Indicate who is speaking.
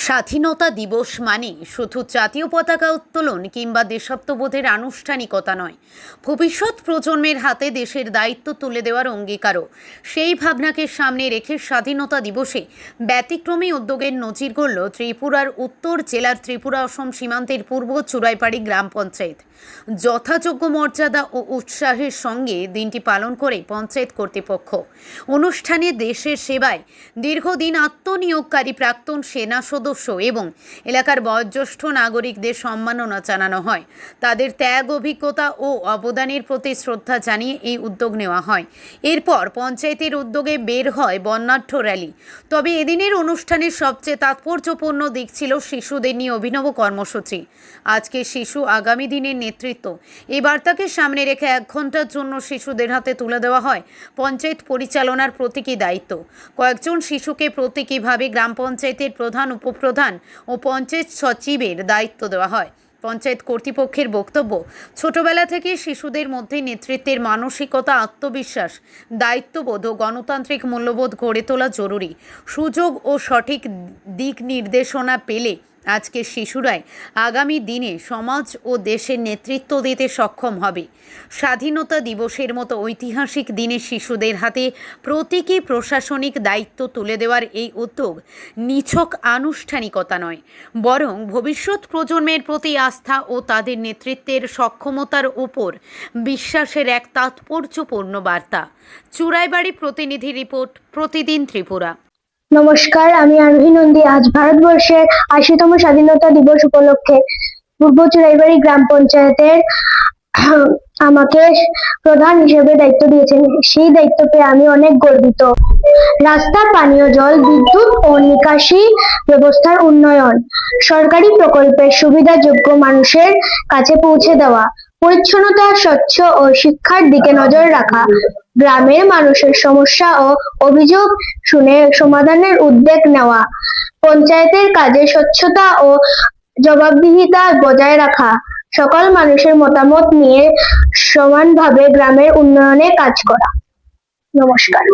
Speaker 1: স্বাধীনতা দিবস মানে শুধু জাতীয় পতাকা উত্তোলন কিংবা দেশাত্মবোধের আনুষ্ঠানিকতা নয়, ভবিষ্যৎ প্রজন্মের হাতে দেশের দায়িত্ব তুলে দেওয়ার অঙ্গীকারও। সেই ভাবনাকে সামনে রেখে স্বাধীনতা দিবসে ব্যতিক্রমী উদ্যোগের নজির গড়ল ত্রিপুরার উত্তর জেলার ত্রিপুরা অসম সীমান্তের পূর্ব চুরাইপাড়ি গ্রাম পঞ্চায়েত। যথাযোগ্য মর্যাদা ও উৎসাহের সঙ্গে দিনটি পালন করে পঞ্চায়েত কর্তৃপক্ষ। অনুষ্ঠানে দেশের সেবায় দীর্ঘদিন আত্মনিয়োগকারী প্রাক্তন সেনা সদস্য এবং এলাকার বয়োজ্যেষ্ঠ নাগরিকদের সম্মাননা জানানো হয়। তাদের ত্যাগ, অভিজ্ঞতা ও অবদানের প্রতি শ্রদ্ধা জানিয়ে এই উদ্যোগ নেওয়া হয়। এরপর পঞ্চায়েতের উদ্যোগে বের হয় বর্ণাঢ্য র্যালি। তবে এদিনের অনুষ্ঠানের সবচেয়ে তাৎপর্যপূর্ণ দিক ছিল শিশুদের নিয়ে অভিনব কর্মসূচি। আজকে শিশু আগামী দিনের নেতৃত্ব, এই বার্তাকে সামনে রেখে 1 ঘন্টার জন্য শিশুদের হাতে তুলে দেওয়া হয় পঞ্চায়েত পরিচালনার প্রতীকী দায়িত্ব। কয়েকজন শিশুকে প্রতীকীভাবে গ্রাম পঞ্চায়েতের প্রধান, উপপ্রধান ও পঞ্চায়েত সচিবের দায়িত্ব দেওয়া হয়। পঞ্চায়েত কর্তৃপক্ষের বক্তব্য, ছোটবেলা থেকে শিশুদের মধ্যে নেতৃত্বের মানসিকতা, আত্মবিশ্বাস, দায়িত্ববোধ ও গণতান্ত্রিক মূল্যবোধ গড়ে তোলা জরুরি। সুযোগ ও সঠিক দিক নির্দেশনা পেলে আজকে শিশুরাই আগামী দিনে সমাজ ও দেশের নেতৃত্ব দিতে সক্ষম হবে। স্বাধীনতা দিবসের মতো ঐতিহাসিক দিনে শিশুদের হাতে প্রতীকী প্রশাসনিক দায়িত্ব তুলে দেওয়ার এই উদ্যোগ নিছক আনুষ্ঠানিকতা নয়, বরং ভবিষ্যৎ প্রজন্মের প্রতি আস্থা ও তাদের নেতৃত্বের সক্ষমতার উপর বিশ্বাসের এক তাৎপর্যপূর্ণ বার্তা। চুরাইবাড়ি প্রতিনিধি রিপোর্ট, প্রতিদিন ত্রিপুরা।
Speaker 2: নমস্কার, আমি আরোহী নন্দী। আজ ভারতবর্ষের ৮০তম স্বাধীনতা দিবস উপলক্ষে পূর্ব চুরাইবাড়ি গ্রাম পঞ্চায়েতের আমাকে প্রধান হিসেবে দায়িত্ব দিয়েছেন। সেই দায়িত্ব পেয়ে আমি অনেক গর্বিত। রাস্তা, পানীয় জল, বিদ্যুৎ ও নিকাশি ব্যবস্থার উন্নয়ন, সরকারি প্রকল্পের সুবিধাযোগ্য মানুষের কাছে পৌঁছে দেওয়া, পরিচ্ছন্নতা, স্বচ্ছ ও শিক্ষার দিকে নজর রাখা, গ্রামের মানুষের সমস্যা ও অভিযোগ শুনে সমাধানের উদ্যোগ নেওয়া, পঞ্চায়েতের কাজে স্বচ্ছতা ও জবাবদিহিতা বজায় রাখা, সকল মানুষের মতামত নিয়ে সমানভাবে গ্রামের উন্নয়নে কাজ করা। নমস্কার।